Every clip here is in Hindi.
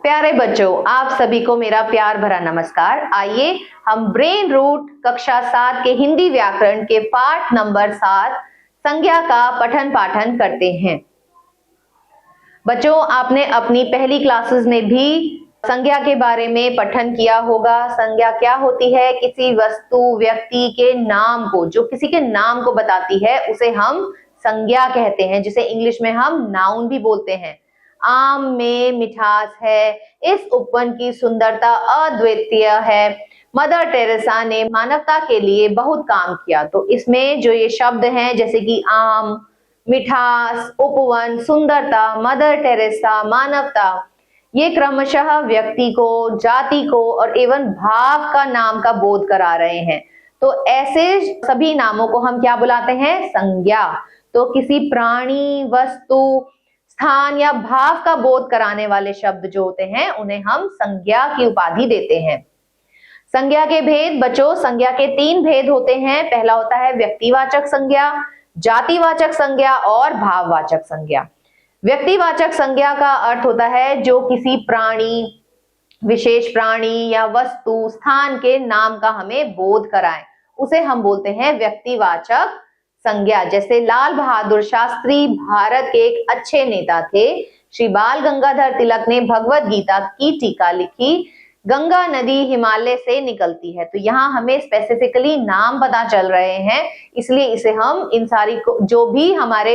प्यारे बच्चों, आप सभी को मेरा प्यार भरा नमस्कार। आइए हम ब्रेन रूट कक्षा 7 के हिंदी व्याकरण के पाठ नंबर 7 संज्ञा का पठन पाठन करते हैं। बच्चों, आपने अपनी पहली क्लासेस में भी संज्ञा के बारे में पठन किया होगा। संज्ञा क्या होती है? किसी वस्तु व्यक्ति के नाम को, जो किसी के नाम को बताती है, उसे हम संज्ञा कहते हैं, जिसे इंग्लिश में हम नाउन भी बोलते हैं। आम में मिठास है, इस उपवन की सुंदरता अद्वितीय है, मदर टेरेसा ने मानवता के लिए बहुत काम किया। तो इसमें जो ये शब्द हैं, जैसे कि आम, मिठास, उपवन, सुंदरता, मदर टेरेसा, मानवता, ये क्रमशः व्यक्ति को, जाति को और एवं भाव का नाम का बोध करा रहे हैं। तो ऐसे सभी नामों को हम क्या बुलाते हैं? संज्ञा। तो किसी प्राणी, वस्तु, स्थान या भाव का बोध कराने वाले शब्द जो होते हैं, उन्हें हम संज्ञा की उपाधि देते हैं। संज्ञा के भेद बच्चों, संज्ञा के 3 भेद होते हैं। पहला होता है व्यक्तिवाचक संज्ञा, जातिवाचक संज्ञा और भाववाचक संज्ञा। व्यक्तिवाचक संज्ञा का अर्थ होता है जो किसी प्राणी, विशेष प्राणी या वस्तु, स्थान के नाम का हमें बोध कराए, उसे हम बोलते हैं व्यक्तिवाचक संज्ञा। जैसे लाल बहादुर शास्त्री भारत के एक अच्छे नेता थे। श्री बाल गंगाधर तिलक ने भगवत गीता की टीका लिखी। गंगा नदी हिमालय से निकलती है। तो यहाँ हमें स्पेसिफिकली नाम पता चल रहे हैं, इसलिए इसे हम इन सारी को, जो भी हमारे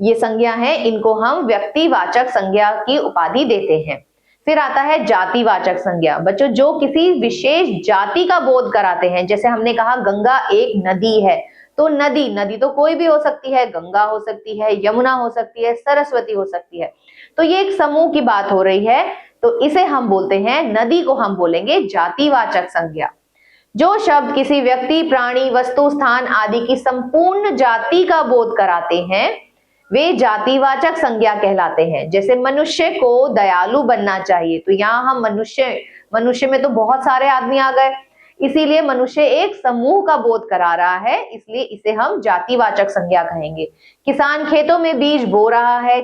ये संज्ञा है, इनको हम व्यक्तिवाचक संज्ञा की उपाधि देते हैं। फिर आता है जातिवाचक संज्ञा। बच्चों, जो किसी विशेष जाति का बोध कराते हैं, जैसे हमने कहा गंगा एक नदी है, तो नदी तो कोई भी हो सकती है, गंगा हो सकती है, यमुना हो सकती है, सरस्वती हो सकती है। तो ये एक समूह की बात हो रही है, तो इसे हम बोलते हैं, नदी को हम बोलेंगे जातिवाचक संज्ञा। जो शब्द किसी व्यक्ति, प्राणी, वस्तु, स्थान आदि की संपूर्ण जाति का बोध कराते हैं, वे जातिवाचक संज्ञा कहलाते हैं। जैसे मनुष्य को दयालु बनना चाहिए, तो यहाँ हम मनुष्य में तो बहुत सारे आदमी आ गए, इसीलिए मनुष्य एक समूह का बोध करा रहा है, इसलिए इसे हम जातिवाचक संज्ञा कहेंगे। किसान खेतों में बीज बो रहा है,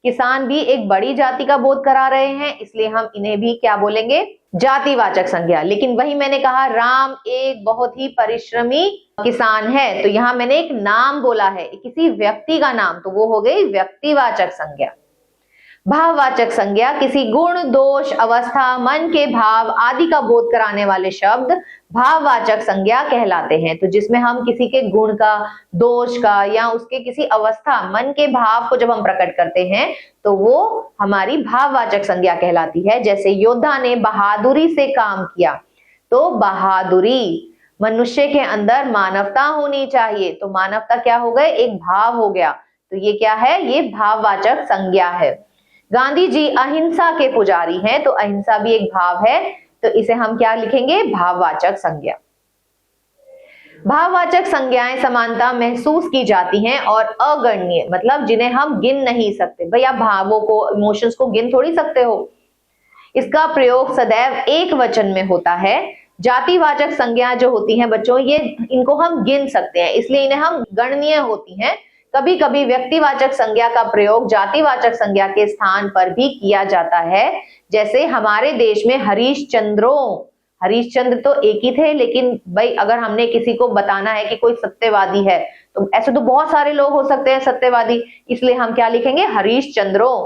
किसान भी एक बड़ी जाति का बोध करा रहे हैं, इसलिए हम इन्हें भी क्या बोलेंगे? जातिवाचक संज्ञा। लेकिन वही मैंने कहा, राम एक बहुत ही परिश्रमी किसान है, तो यहाँ मैंने एक नाम बोला है, किसी व्यक्ति का नाम, तो वो हो गई व्यक्तिवाचक संज्ञा। भाववाचक संज्ञा, किसी गुण, दोष, अवस्था, मन के भाव आदि का बोध कराने वाले शब्द भाववाचक संज्ञा कहलाते हैं। तो जिसमें हम किसी के गुण का, दोष का या उसके किसी अवस्था, मन के भाव को जब हम प्रकट करते हैं, तो वो हमारी भाववाचक संज्ञा कहलाती है। जैसे योद्धा ने बहादुरी से काम किया, तो बहादुरी, मनुष्य के अंदर मानवता होनी चाहिए, तो मानवता क्या हो गए? एक भाव हो गया, तो ये क्या है? ये भाववाचक संज्ञा है। गांधी जी अहिंसा के पुजारी हैं, तो अहिंसा भी एक भाव है, तो इसे हम क्या लिखेंगे? भाववाचक संज्ञा। भाववाचक संज्ञाएं समानता महसूस की जाती हैं और अगणनीय, मतलब जिन्हें हम गिन नहीं सकते। भैया भावों को, इमोशंस को गिन थोड़ी सकते हो। इसका प्रयोग सदैव एक वचन में होता है। जातिवाचक संज्ञा जो होती हैं बच्चों, ये इनको हम गिन सकते हैं, इसलिए इन्हें हम गणनीय होती हैं। कभी कभी व्यक्तिवाचक संज्ञा का प्रयोग जातिवाचक संज्ञा के स्थान पर भी किया जाता है। जैसे हमारे देश में हरिश्चंद्र तो एक ही थे, लेकिन भाई अगर हमने किसी को बताना है कि कोई सत्यवादी है, तो ऐसे तो बहुत सारे लोग हो सकते हैं सत्यवादी, इसलिए हम क्या लिखेंगे? हरिश्चंद्रों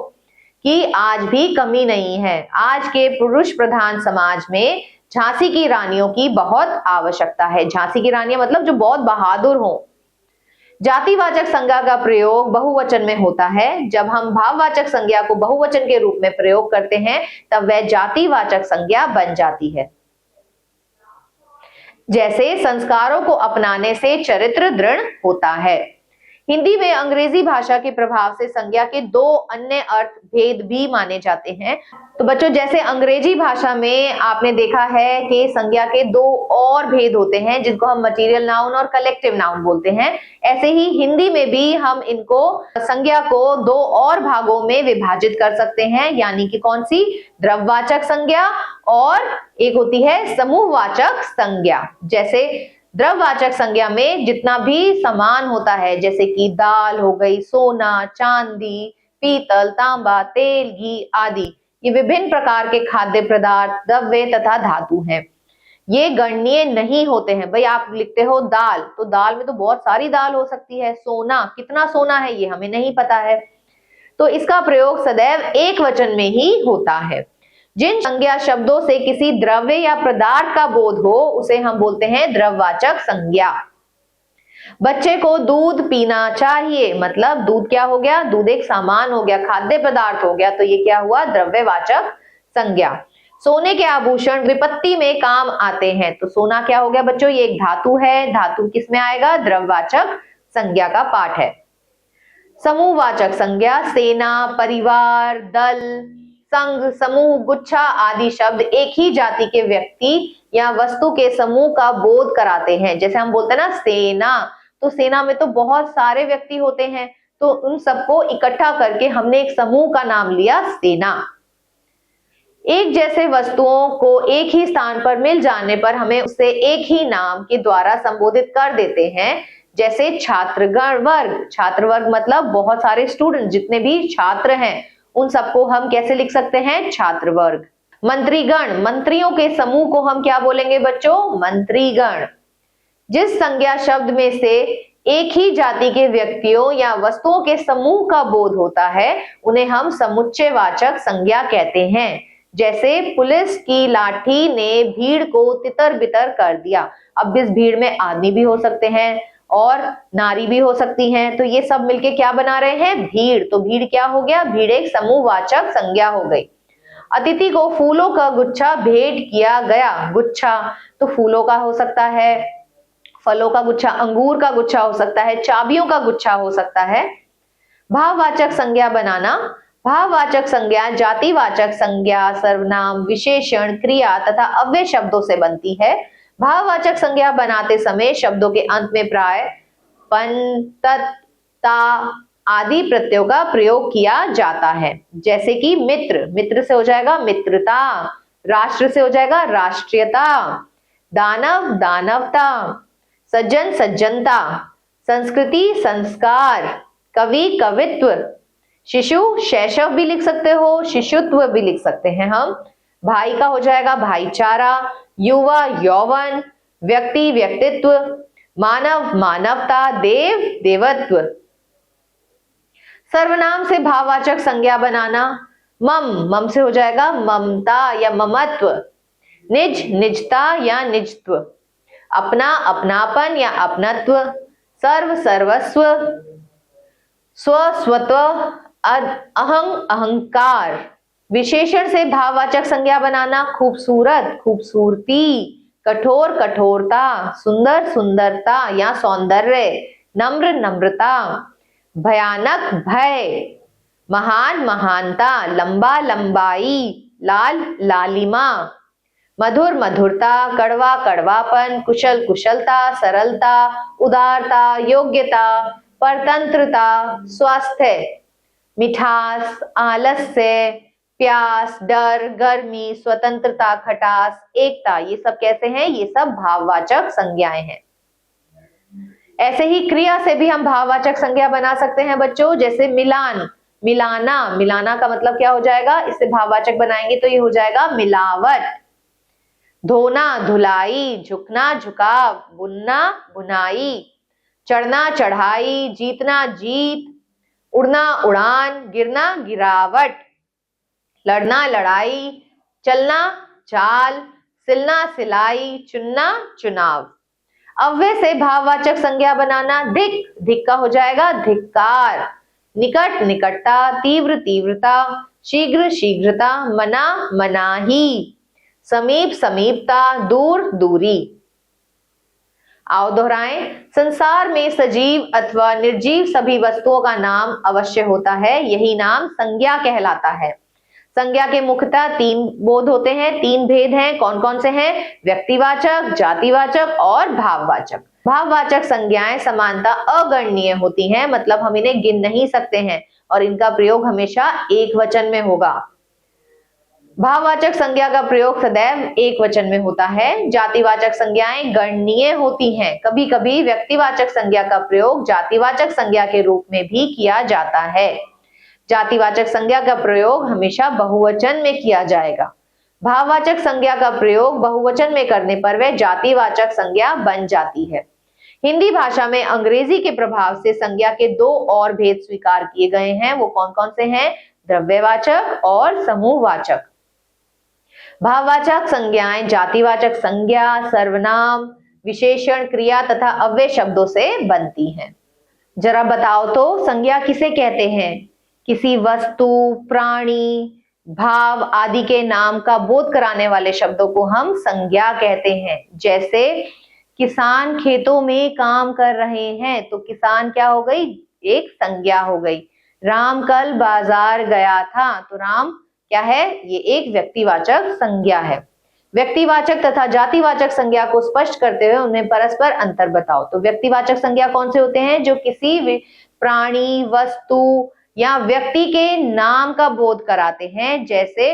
की आज भी कमी नहीं है। आज के पुरुष प्रधान समाज में झांसी की रानियों की बहुत आवश्यकता है। झांसी की रानियां मतलब जो बहुत बहादुर हो। जातिवाचक संज्ञा का प्रयोग बहुवचन में होता है। जब हम भाववाचक संज्ञा को बहुवचन के रूप में प्रयोग करते हैं, तब वह जातिवाचक संज्ञा बन जाती है। जैसे संस्कारों को अपनाने से चरित्र दृढ़ होता है। हिंदी में अंग्रेजी भाषा के प्रभाव से संज्ञा के 2 अन्य अर्थ भेद भी माने जाते हैं। तो बच्चों, जैसे अंग्रेजी भाषा में आपने देखा है कि संज्ञा के 2 और भेद होते हैं, जिनको हम मटेरियल नाउन और कलेक्टिव नाउन बोलते हैं। ऐसे ही हिंदी में भी हम इनको, संज्ञा को 2 और भागों में विभाजित कर सकते हैं, यानी कि कौन सी? द्रव्यवाचक संज्ञा और एक होती है समूहवाचक संज्ञा। जैसे द्रव्यवाचक संज्ञा में जितना भी सामान होता है, जैसे कि दाल हो गई, सोना, चांदी, पीतल, तांबा, तेल, घी आदि, ये विभिन्न प्रकार के खाद्य पदार्थ, द्रव्य तथा धातु हैं। ये गणनीय नहीं होते हैं। भाई आप लिखते हो दाल, तो दाल में तो बहुत सारी दाल हो सकती है। सोना, कितना सोना है ये हमें नहीं पता है, तो इसका प्रयोग सदैव एक वचन में ही होता है। जिन संज्ञा शब्दों से किसी द्रव्य या पदार्थ का बोध हो उसे हम बोलते हैं द्रव्यवाचक संज्ञा। बच्चे को दूध पीना चाहिए, मतलब दूध क्या हो गया, दूध एक सामान हो गया, खाद्य पदार्थ हो गया, तो ये क्या हुआ, द्रव्यवाचक संज्ञा। सोने के आभूषण विपत्ति में काम आते हैं, तो सोना क्या हो गया बच्चों, ये एक धातु है। धातु किस में आएगा, द्रव्यवाचक संज्ञा का पाठ है। समूहवाचक संज्ञा सेना, परिवार, दल, संघ, समूह, गुच्छा आदि शब्द एक ही जाति के व्यक्ति या वस्तु के समूह का बोध कराते हैं। जैसे हम बोलते हैं ना सेना, तो सेना में तो बहुत सारे व्यक्ति होते हैं, तो उन सबको इकट्ठा करके हमने एक समूह का नाम लिया सेना। एक जैसे वस्तुओं को एक ही स्थान पर मिल जाने पर हमें उसे एक ही नाम के द्वारा संबोधित कर देते हैं। जैसे छात्रगण वर्ग, छात्र वर्ग मतलब बहुत सारे स्टूडेंट, जितने भी छात्र हैं उन सबको हम कैसे लिख सकते हैं, छात्र वर्ग। मंत्रीगण, मंत्रियों के समूह को हम क्या बोलेंगे बच्चों, मंत्रीगण। जिस संज्ञा शब्द में से एक ही जाति के व्यक्तियों या वस्तुओं के समूह का बोध होता है उन्हें हम समुच्चयवाचक संज्ञा कहते हैं। जैसे पुलिस की लाठी ने भीड़ को तितर बितर कर दिया। अब इस भीड़ में आदमी भी हो सकते हैं और नारी भी हो सकती हैं, तो ये सब मिलके क्या बना रहे हैं, भीड़। तो भीड़ क्या हो गया, भीड़ एक समूहवाचक संज्ञा हो गई। अतिथि को फूलों का गुच्छा भेंट किया गया। गुच्छा तो फूलों का हो सकता है, फलों का गुच्छा, अंगूर का गुच्छा हो सकता है, चाबियों का गुच्छा हो सकता है। भाववाचक संज्ञा बनाना। भाववाचक संज्ञा जातिवाचक संज्ञा, सर्वनाम, विशेषण, क्रिया तथा अव्यय शब्दों से बनती है। भाववाचक संज्ञा बनाते समय शब्दों के अंत में प्राय पन, तत्, ता आदि प्रत्ययों का प्रयोग किया जाता है। जैसे कि मित्र, मित्र से हो जाएगा मित्रता, राष्ट्र से हो जाएगा राष्ट्रीयता, दानव दानवता, सज्जन सज्जनता, संस्कृति संस्कार, कवि कवित्व, शिशु शैशव भी लिख सकते हो, शिशुत्व भी लिख सकते हैं हम। भाई का हो जाएगा भाईचारा, युवा यौवन, व्यक्ति व्यक्तित्व, मानव मानवता, देव देवत्व। सर्वनाम से भाववाचक संज्ञा बनाना। मम, मम से हो जाएगा ममता या ममत्व, निज निजता या निजत्व, अपना अपनापन या अपनत्व, सर्व सर्वस्व, स्व स्वत्व, अहं अहंकार। विशेषण से भाववाचक संज्ञा बनाना। खूबसूरत खूबसूरती, कठोर कठोरता, सुंदर सुंदरता या सौंदर्य, नम्र नम्रता, भयानक भय, महान महानता, लंबा लंबाई, लाल लालिमा, मधुर मधुरता, कड़वा कड़वापन, कुशल कुशलता, सरलता, उदारता, योग्यता, परतंत्रता, स्वास्थ्य, मिठास, आलस्य, प्यास, डर, गर्मी, स्वतंत्रता, खटास, एकता। ये सब कैसे हैं, ये सब भाववाचक संज्ञाएं हैं। ऐसे ही क्रिया से भी हम भाववाचक संज्ञा बना सकते हैं बच्चों। जैसे मिलान, मिलाना, मिलाना का मतलब क्या हो जाएगा, इससे भाववाचक बनाएंगे तो ये हो जाएगा मिलावट। धोना धुलाई, झुकना झुकाव, बुनना बुनाई, चढ़ना चढ़ाई, जीतना जीत, उड़ना उड़ान, गिरना गिरावट, लड़ना लड़ाई, चलना चाल, सिलना सिलाई, चुनना चुनाव। अव्यय से भाववाचक संज्ञा बनाना। धिक, धिक का हो जाएगा धिक्कार, निकट निकटता, तीव्र तीव्रता, शीघ्र शीघ्रता, मना मनाही, समीप समीपता, दूर दूरी। आओ दोहराएं। संसार में सजीव अथवा निर्जीव सभी वस्तुओं का नाम अवश्य होता है, यही नाम संज्ञा कहलाता है। संज्ञा के मुख्यतः 3 बोध होते हैं, 3 भेद हैं। कौन कौन से हैं, व्यक्तिवाचक, जातिवाचक और भाववाचक। भाववाचक संज्ञाएं समानता अगणनीय होती हैं, मतलब हम इन्हें गिन नहीं सकते हैं और इनका प्रयोग हमेशा एक वचन में होगा। भाववाचक संज्ञा का प्रयोग सदैव एक वचन में होता है। जातिवाचक संज्ञाएं गणनीय होती हैं। कभी कभी व्यक्तिवाचक संज्ञा का प्रयोग जातिवाचक संज्ञा के रूप में भी किया जाता है। जातिवाचक संज्ञा का प्रयोग हमेशा बहुवचन में किया जाएगा। भाववाचक संज्ञा का प्रयोग बहुवचन में करने पर वह जातिवाचक संज्ञा बन जाती है। हिंदी भाषा में अंग्रेजी के प्रभाव से संज्ञा के दो और भेद स्वीकार किए गए हैं। वो कौन कौन से हैं? द्रव्यवाचक और समूहवाचक। भाववाचक संज्ञाएं जातिवाचक संज्ञा, सर्वनाम, विशेषण, क्रिया तथा अव्यय शब्दों से बनती हैं। जरा बताओ तो संज्ञा किसे कहते हैं? किसी वस्तु, प्राणी, भाव आदि के नाम का बोध कराने वाले शब्दों को हम संज्ञा कहते हैं। जैसे किसान खेतों में काम कर रहे हैं, तो किसान क्या हो गई? एक संज्ञा हो गई। राम कल बाजार गया था, तो राम क्या है? ये एक व्यक्तिवाचक संज्ञा है। व्यक्तिवाचक तथा जातिवाचक संज्ञा को स्पष्ट करते हुए उन्हें परस्पर अंतर बताओ। तो व्यक्तिवाचक संज्ञा कौन से होते हैं? जो किसी प्राणी, वस्तु या व्यक्ति के नाम का बोध कराते हैं। जैसे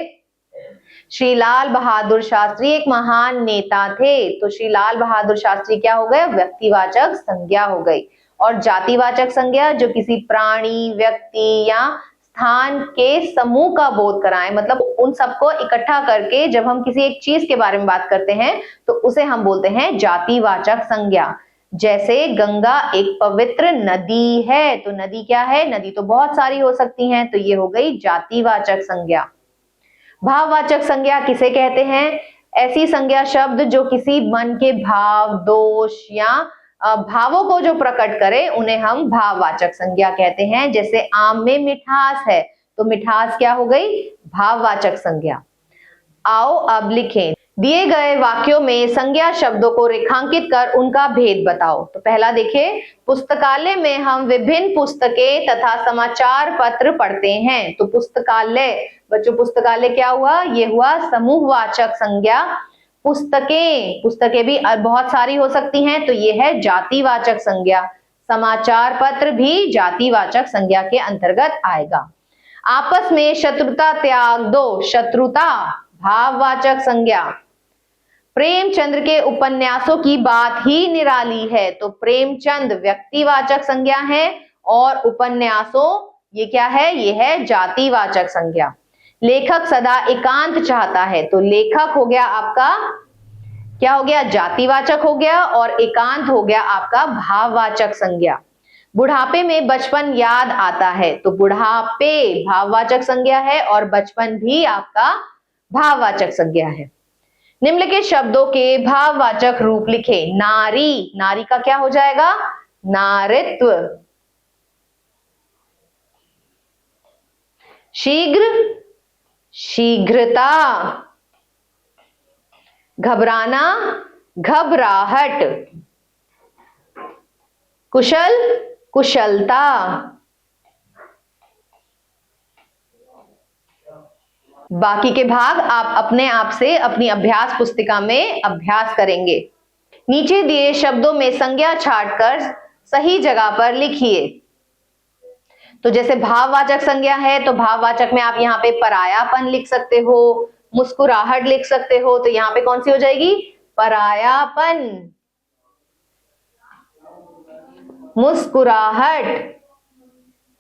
श्री लाल बहादुर शास्त्री एक महान नेता थे, तो श्री लाल बहादुर शास्त्री क्या हो गए? व्यक्तिवाचक संज्ञा हो गई। और जातिवाचक संज्ञा जो किसी प्राणी, व्यक्ति या स्थान के समूह का बोध कराएं, मतलब उन सबको इकट्ठा करके जब हम किसी एक चीज के बारे में बात करते हैं तो उसे हम बोलते हैं जातिवाचक संज्ञा। जैसे गंगा एक पवित्र नदी है, तो नदी क्या है? नदी तो बहुत सारी हो सकती हैं, तो ये हो गई जातिवाचक संज्ञा। भाववाचक संज्ञा किसे कहते हैं? ऐसी संज्ञा शब्द जो किसी मन के भाव, दोष या भावों को जो प्रकट करे उन्हें हम भाववाचक संज्ञा कहते हैं। जैसे आम में मिठास है, तो मिठास क्या हो गई? भाववाचक संज्ञा। आओ अब लिखें। दिए गए वाक्यों में संज्ञा शब्दों को रेखांकित कर उनका भेद बताओ। तो पहला देखिए, पुस्तकालय में हम विभिन्न पुस्तकें तथा समाचार पत्र पढ़ते हैं। तो पुस्तकालय, बच्चों पुस्तकालय क्या हुआ? ये हुआ समूहवाचक संज्ञा। पुस्तकें, पुस्तकें भी बहुत सारी हो सकती हैं, तो ये है जातिवाचक संज्ञा। समाचार पत्र भी जातिवाचक संज्ञा के अंतर्गत आएगा। आपस में शत्रुता त्याग दो। शत्रुता भाववाचक संज्ञा। प्रेमचंद्र के उपन्यासों की बात ही निराली है, तो प्रेमचंद व्यक्तिवाचक संज्ञा है और उपन्यासों ये क्या है? ये है जातिवाचक संज्ञा। लेखक सदा एकांत चाहता है, तो लेखक हो गया आपका क्या हो गया? जातिवाचक हो गया, और एकांत हो गया आपका भाववाचक संज्ञा। बुढ़ापे में बचपन याद आता है, तो बुढ़ापे भाववाचक संज्ञा है और बचपन भी आपका भाववाचक संज्ञा है। निम्नलिखित शब्दों के भाववाचक रूप लिखे। नारी, नारी का क्या हो जाएगा? नारित्व। शीघ्र, शीघ्रता। घबराना, घबराहट। कुशल, कुशलता। बाकी के भाग आप अपने आप से अपनी अभ्यास पुस्तिका में अभ्यास करेंगे। नीचे दिए शब्दों में संज्ञा छांटकर सही जगह पर लिखिए। तो जैसे भाववाचक संज्ञा है, तो भाववाचक में आप यहाँ पे परायापन लिख सकते हो, मुस्कुराहट लिख सकते हो, तो यहाँ पे कौन सी हो जाएगी? परायापन, मुस्कुराहट।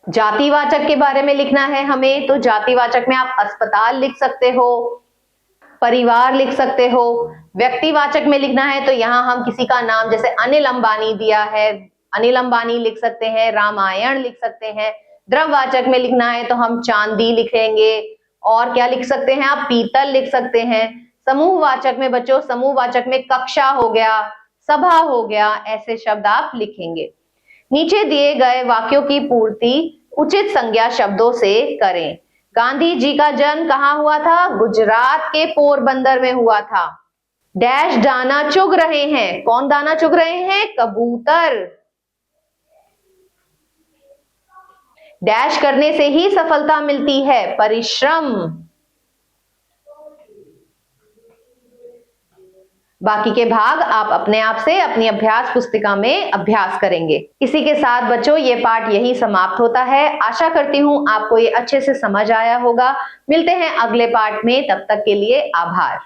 जातिवाचक के बारे में लिखना है हमें, तो जातिवाचक में आप अस्पताल लिख सकते हो, परिवार लिख सकते हो। व्यक्तिवाचक में लिखना है तो यहाँ हम किसी का नाम, जैसे अनिल अंबानी दिया है, अनिल अंबानी लिख सकते हैं, रामायण लिख सकते हैं। द्रव्यवाचक में लिखना है तो हम चांदी लिखेंगे, और क्या लिख सकते हैं आप? पीतल लिख सकते हैं। समूहवाचक में बच्चों, समूहवाचक में कक्षा हो गया, सभा हो गया, ऐसे शब्द आप लिखेंगे। नीचे दिए गए वाक्यों की पूर्ति उचित संज्ञा शब्दों से करें। गांधी जी का जन्म कहाँ हुआ था? गुजरात के पोरबंदर में हुआ था। डैश दाना चुग रहे हैं। कौन दाना चुग रहे हैं? कबूतर। डैश करने से ही सफलता मिलती है। परिश्रम। बाकी के भाग आप अपने आप से अपनी अभ्यास पुस्तिका में अभ्यास करेंगे। इसी के साथ बच्चों ये पाठ यही समाप्त होता है। आशा करती हूँ आपको ये अच्छे से समझ आया होगा। मिलते हैं अगले पाठ में, तब तक के लिए आभार।